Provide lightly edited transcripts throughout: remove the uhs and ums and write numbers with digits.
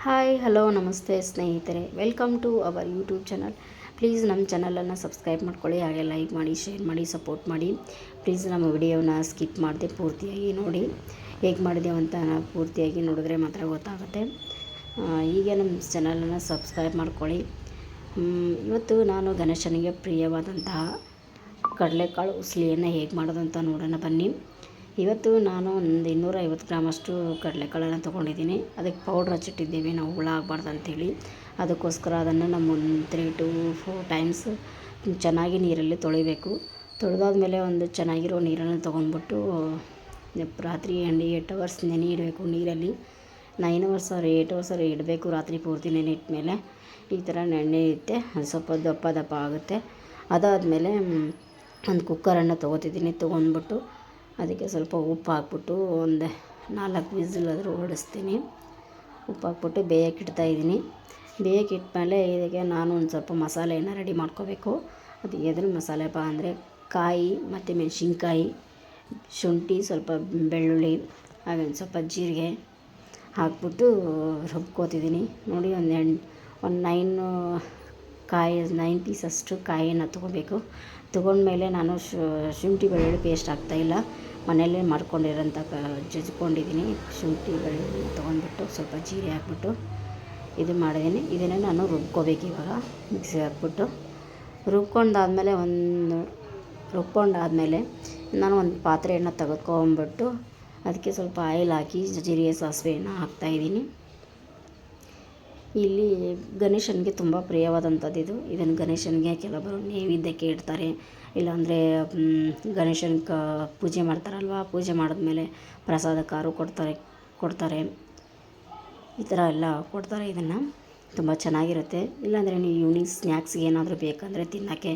Hi hello ನಮಸ್ತೆ ಸ್ನೇಹಿತರೆ, welcome to our YouTube channel. Please ನಮ್ಮ ಚಾನಲನ್ನು ಸಬ್ಸ್ಕ್ರೈಬ್ ಮಾಡ್ಕೊಳ್ಳಿ, ಹಾಗೆ ಲೈಕ್ ಮಾಡಿ, ಶೇರ್ ಮಾಡಿ, ಸಪೋರ್ಟ್ ಮಾಡಿ. ಪ್ಲೀಸ್ ನಮ್ಮ ವಿಡಿಯೋನ ಸ್ಕಿಪ್ ಮಾಡದೆ ಪೂರ್ತಿಯಾಗಿ ನೋಡಿ. ಹೇಗೆ ಮಾಡಿದೆವು ಅಂತ ಪೂರ್ತಿಯಾಗಿ ನೋಡಿದ್ರೆ ಮಾತ್ರ ಗೊತ್ತಾಗುತ್ತೆ. ಹೀಗೆ ನಮ್ಮ ಚಾನಲನ್ನು ಸಬ್ಸ್ಕ್ರೈಬ್ ಮಾಡ್ಕೊಳ್ಳಿ. ಇವತ್ತು ನಾನು ಗಣೇಶನಿಗೆ ಪ್ರಿಯವಾದಂತಹ ಕಡಲೆಕಾಳು ಉಸ್ಲಿಯನ್ನು ಹೇಗೆ ಮಾಡೋದು ಅಂತ ನೋಡೋಣ ಬನ್ನಿ. ಇವತ್ತು ನಾನು ಒಂದು 250 ಗ್ರಾಮಷ್ಟು ಕಡಲೆಕಾಳನ್ನು ತೊಗೊಂಡಿದ್ದೀನಿ. ಅದಕ್ಕೆ ಪೌಡ್ರ್ ಹಚ್ಚಿಟ್ಟಿದ್ದೀವಿ ನಾವು, ಹುಳ ಆಗಬಾರ್ದು ಅಂಥೇಳಿ. ಅದಕ್ಕೋಸ್ಕರ ಅದನ್ನು ನಮ್ಮ 3 to 4 ಟೈಮ್ಸ್ ಚೆನ್ನಾಗಿ ನೀರಲ್ಲಿ ತೊಳಿಬೇಕು. ತೊಳೆದಾದ್ಮೇಲೆ ಒಂದು ಚೆನ್ನಾಗಿರೋ ನೀರನ್ನು ತೊಗೊಂಡ್ಬಿಟ್ಟು ರಾತ್ರಿ 8 ಅವರ್ಸ್ ನೆನೆ ಇಡಬೇಕು ನೀರಲ್ಲಿ. 9 ಅವರ್ಸ್ ಆರ್ 8 ಅವರ್ಸ್ ಇಡಬೇಕು. ರಾತ್ರಿ ಪೂರ್ತಿ ನೆನೆ ಇಟ್ಟಮೇಲೆ ಈ ಥರ ನೆನೆಯುತ್ತೆ, ಸ್ವಲ್ಪ ದಪ್ಪ ಆಗುತ್ತೆ. ಅದಾದಮೇಲೆ ಒಂದು ಕುಕ್ಕರನ್ನು ತೊಗೊಂಡ್ಬಿಟ್ಟು ಅದಕ್ಕೆ ಸ್ವಲ್ಪ ಉಪ್ಪು ಹಾಕ್ಬಿಟ್ಟು ಒಂದು 4 ವಿಸಿಲಾದರೂ ಹೊಡಿಸ್ತೀನಿ. ಉಪ್ಪು ಹಾಕ್ಬಿಟ್ಟು ಬೇಯಕ್ಕೆ ಇಡ್ತಾಯಿದ್ದೀನಿ. ಬೇಯಕ್ಕೆ ಇಟ್ಮೇಲೆ ಇದಕ್ಕೆ ನಾನು ಒಂದು ಸ್ವಲ್ಪ ಮಸಾಲೆಯನ್ನು ರೆಡಿ ಮಾಡ್ಕೋಬೇಕು. ಅದು ಎದ್ರ ಮಸಾಲೆಪ್ಪ ಅಂದರೆ ಕಾಯಿ ಮತ್ತು ಮೆಣಸಿನ್ಕಾಯಿ, ಶುಂಠಿ, ಸ್ವಲ್ಪ ಬೆಳ್ಳುಳ್ಳಿ, ಹಾಗೆ ಒಂದು ಸ್ವಲ್ಪ ಜೀರಿಗೆ ಹಾಕ್ಬಿಟ್ಟು ರುಬ್ಕೋತಿದ್ದೀನಿ. ನೋಡಿ, ಒಂದು 9 ಪೀಸಷ್ಟು ಕಾಯಿಯನ್ನು ತೊಗೋಬೇಕು. ತೊಗೊಂಡ್ಮೇಲೆ ನಾನು ಶುಂಠಿ ಬೆಳ್ಳುಳ್ಳಿ ಪೇಸ್ಟ್ ಹಾಕ್ತಾಯಿಲ್ಲ, ಮನೆಯಲ್ಲೇ ಮಾಡ್ಕೊಂಡಿರೋಂಥ ಜಜ್ಕೊಂಡಿದ್ದೀನಿ. ಶುಂಠಿ ಬೆಳ್ಳುಳ್ಳಿ ತೊಗೊಂಡ್ಬಿಟ್ಟು ಸ್ವಲ್ಪ ಜೀರಿಗೆ ಹಾಕ್ಬಿಟ್ಟು ಇದು ಮಾಡಿದ್ದೀನಿ. ಇದನ್ನು ನಾನು ರುಬ್ಕೋಬೇಕು. ಇವಾಗ ಮಿಕ್ಸಿಗೆ ಹಾಕ್ಬಿಟ್ಟು ರುಬ್ಕೊಂಡಾದಮೇಲೆ ನಾನು ಒಂದು ಪಾತ್ರೆಯನ್ನು ತೆಗೆದುಕೊಂಡ್ಬಿಟ್ಟು ಅದಕ್ಕೆ ಸ್ವಲ್ಪ ಆಯಿಲ್ ಹಾಕಿ ಜೀರಿಗೆ ಸಾಸಿವೆಯನ್ನು ಹಾಕ್ತಾಯಿದ್ದೀನಿ. ಇಲ್ಲಿ ಗಣೇಶನಿಗೆ ತುಂಬ ಪ್ರಿಯವಾದಂಥದ್ದು ಇದು. ಇದನ್ನು ಗಣೇಶನಿಗೆ ಕೆಲವರು ನೈವೇದ್ಯಕ್ಕೆ ಇಡ್ತಾರೆ, ಇಲ್ಲಾಂದರೆ ಗಣೇಶನ ಪೂಜೆ ಮಾಡ್ತಾರಲ್ವ, ಪೂಜೆ ಮಾಡಿದ್ಮೇಲೆ ಪ್ರಸಾದಕ್ಕಾರು ಕೊಡ್ತಾರೆ. ಈ ಥರ ಎಲ್ಲ ಕೊಡ್ತಾರೆ. ಇದನ್ನು ತುಂಬ ಚೆನ್ನಾಗಿರುತ್ತೆ. ಇಲ್ಲಾಂದರೆ ನೀವು ಈವ್ನಿಂಗ್ ಸ್ನ್ಯಾಕ್ಸ್ಗೆ ಏನಾದರೂ ಬೇಕಂದರೆ ತಿನ್ನೋಕ್ಕೆ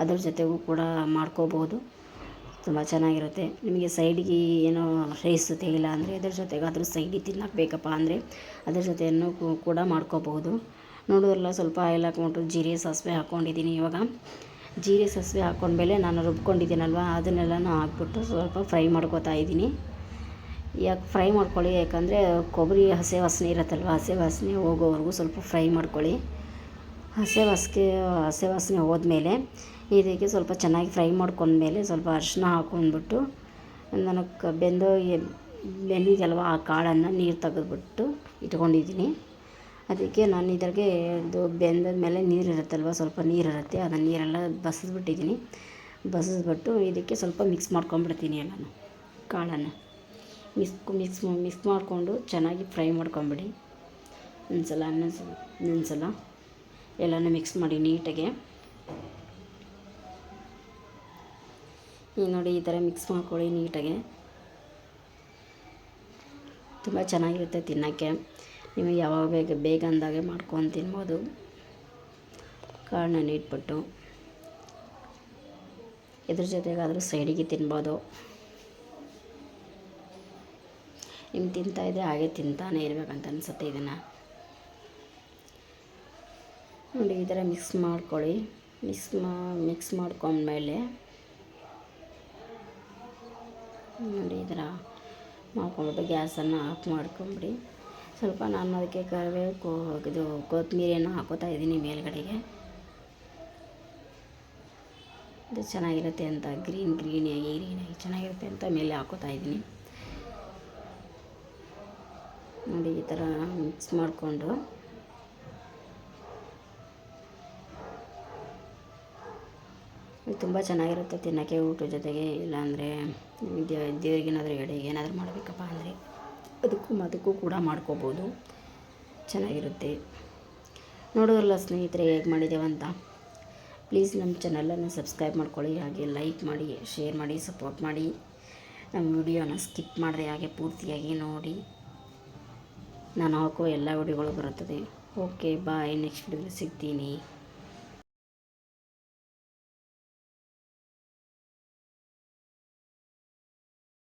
ಅದ್ರ ಜೊತೆಗೂ ಕೂಡ ಮಾಡ್ಕೋಬೋದು. ತುಂಬ ಚೆನ್ನಾಗಿರುತ್ತೆ. ನಿಮಗೆ ಸೈಡಿಗೆ ಏನೋ ರೈಸ್ ತೆಗಿಲ್ಲ ಅಂದರೆ ಅದ್ರ ಜೊತೆಗಾದರೂ ಸೈಡಿಗೆ ತಿನ್ನೋಕೆ ಬೇಕಪ್ಪ ಅಂದರೆ ಅದ್ರ ಜೊತೆಯನ್ನು ಕೂಡ ಮಾಡ್ಕೋಬೋದು. ನೋಡೋದ್ರಲ್ಲ, ಸ್ವಲ್ಪ ಆಯಿಲ್ ಹಾಕ್ಬಿಟ್ಟು ಜೀರಿಗೆ ಸಾಸಿವೆ ಹಾಕ್ಕೊಂಡಿದ್ದೀನಿ. ಇವಾಗ ಜೀರಿಗೆ ಸಾಸಿವೆ ಹಾಕ್ಕೊಂಡ್ಮೇಲೆ ನಾನು ರುಬ್ಕೊಂಡಿದ್ದೀನಲ್ವ ಅದನ್ನೆಲ್ಲನೂ ಹಾಕ್ಬಿಟ್ಟು ಸ್ವಲ್ಪ ಫ್ರೈ ಮಾಡ್ಕೋತಾ ಇದ್ದೀನಿ. ಯಾಕೆ ಫ್ರೈ ಮಾಡ್ಕೊಳ್ಳಿ, ಯಾಕಂದರೆ ಕೊಬ್ಬರಿ ಹಸಿ ವಾಸನೆ ಇರುತ್ತಲ್ವ, ಹಸಿ ವಾಸನೆ ಹೋಗೋವರೆಗೂ ಸ್ವಲ್ಪ ಫ್ರೈ ಮಾಡ್ಕೊಳ್ಳಿ. ಹಸಿ ವಾಸನೆ ಹೋದ್ಮೇಲೆ ಇದಕ್ಕೆ ಸ್ವಲ್ಪ ಚೆನ್ನಾಗಿ ಫ್ರೈ ಮಾಡ್ಕೊಂಡ್ಮೇಲೆ ಸ್ವಲ್ಪ ಅರಿಶಿನ ಹಾಕ್ಕೊಂಡ್ಬಿಟ್ಟು ನನಗೆ ಬೆಂದಿದೆಯಲ್ವ ಆ ಕಾಳನ್ನು ನೀರು ತೆಗೆದ್ಬಿಟ್ಟು ಇಟ್ಕೊಂಡಿದ್ದೀನಿ. ಅದಕ್ಕೆ ನಾನು ಇದ್ರಾಗೆ ಇದು ಬೆಂದ ಮೇಲೆ ನೀರಿರುತ್ತಲ್ವ, ಸ್ವಲ್ಪ ನೀರಿರುತ್ತೆ, ಅದನ್ನು ನೀರೆಲ್ಲ ಬಸಿದ್ಬಿಟ್ಟು ಇದಕ್ಕೆ ಸ್ವಲ್ಪ ಮಿಕ್ಸ್ ಮಾಡ್ಕೊಂಡ್ಬಿಡ್ತೀನಿ ಎಲ್ಲನೂ. ಕಾಳನ್ನು ಮಿಕ್ಸ್ ಮಾಡಿಕೊಂಡು ಚೆನ್ನಾಗಿ ಫ್ರೈ ಮಾಡ್ಕೊಂಬಿಡಿ. ಇನ್ನೊಂದ್ಸಲ ಎಲ್ಲನೂ ಮಿಕ್ಸ್ ಮಾಡಿ ನೀಟಾಗೆ. ಈಗ ನೋಡಿ, ಈ ಥರ ಮಿಕ್ಸ್ ಮಾಡ್ಕೊಳ್ಳಿ ನೀಟಾಗೆ. ತುಂಬ ಚೆನ್ನಾಗಿರುತ್ತೆ ತಿನ್ನೋಕ್ಕೆ. ನಿಮಗೆ ಯಾವಾಗ ಬೇಗ ಅಂದಾಗೆ ಮಾಡ್ಕೊಂಡು ತಿನ್ಬೋದು. ಕಾಳನ್ನ ಇಟ್ಬಿಟ್ಟು ಇದ್ರ ಜೊತೆಗಾದರೂ ಸೈಡಿಗೆ ತಿನ್ಬೋದು. ನಿಮ್ಗೆ ತಿಂತಾಯಿದ್ರೆ ಹಾಗೆ ತಿಂತಾನೆ ಇರಬೇಕಂತ ಅನಿಸುತ್ತೆ. ಇದನ್ನು ನೋಡಿ, ಈ ಥರ ಮಿಕ್ಸ್ ಮಾಡ್ಕೊಳ್ಳಿ. ಮಿಕ್ಸ್ ಮಾಡ್ಕೊಂಡ್ಮೇಲೆ ನೋಡಿ, ಈ ಥರ ಮಾಡ್ಕೊಂಬಿಟ್ಟು ಗ್ಯಾಸನ್ನು ಆಫ್ ಮಾಡ್ಕೊಂಬಿಡಿ. ಸ್ವಲ್ಪ ನಾನು ಅದಕ್ಕೆ ಕರಿಬೇವು ಇದು ಕೊತ್ತಂಬರಿಯನ್ನು ಹಾಕೋತಾ ಇದ್ದೀನಿ ಮೇಲ್ಗಡೆಗೆ. ಇದು ಚೆನ್ನಾಗಿರುತ್ತೆ ಅಂತ ಗ್ರೀನಾಗಿ ಚೆನ್ನಾಗಿರುತ್ತೆ ಅಂತ ಮೇಲೆ ಹಾಕೋತಾ ಇದ್ದೀನಿ. ನೋಡಿ, ಈ ಥರ ಮಿಕ್ಸ್ ಮಾಡಿಕೊಂಡು ತುಂಬ ಚೆನ್ನಾಗಿರುತ್ತೆ ತಿನ್ನೋಕ್ಕೆ ಊಟದ ಜೊತೆಗೆ. ಇಲ್ಲಾಂದರೆ ದೇವ್ರಿಗೇನಾದರೂ ಎಡೆಗೆ ಏನಾದರೂ ಮಾಡಬೇಕಪ್ಪ ಅಂದರೆ ಅದಕ್ಕೂ ಕೂಡ ಮಾಡ್ಕೋಬೋದು. ಚೆನ್ನಾಗಿರುತ್ತೆ. ನೋಡೋದ್ರಲ್ಲ ಸ್ನೇಹಿತರೆ, ಹೇಗೆ ಮಾಡಿದ್ದೇವಂತ. ಪ್ಲೀಸ್ ನಮ್ಮ ಚಾನಲನ್ನು ಸಬ್ಸ್ಕ್ರೈಬ್ ಮಾಡ್ಕೊಳ್ಳಿ, ಹಾಗೆ ಲೈಕ್ ಮಾಡಿ, ಶೇರ್ ಮಾಡಿ, ಸಪೋರ್ಟ್ ಮಾಡಿ. ನಮ್ಮ ವಿಡಿಯೋನ ಸ್ಕಿಪ್ ಮಾಡಿದೆ ಹಾಗೆ ಪೂರ್ತಿಯಾಗಿ ನೋಡಿ. ನಾನು ಹಾಕೋ ಎಲ್ಲ ವಿಡಿಯೋಗಳು ಬರುತ್ತದೆ. ಓಕೆ, ಬಾಯ್. ನೆಕ್ಸ್ಟ್ ವಿಡಿಯೋದಲ್ಲಿ ಸಿಗ್ತೀನಿ.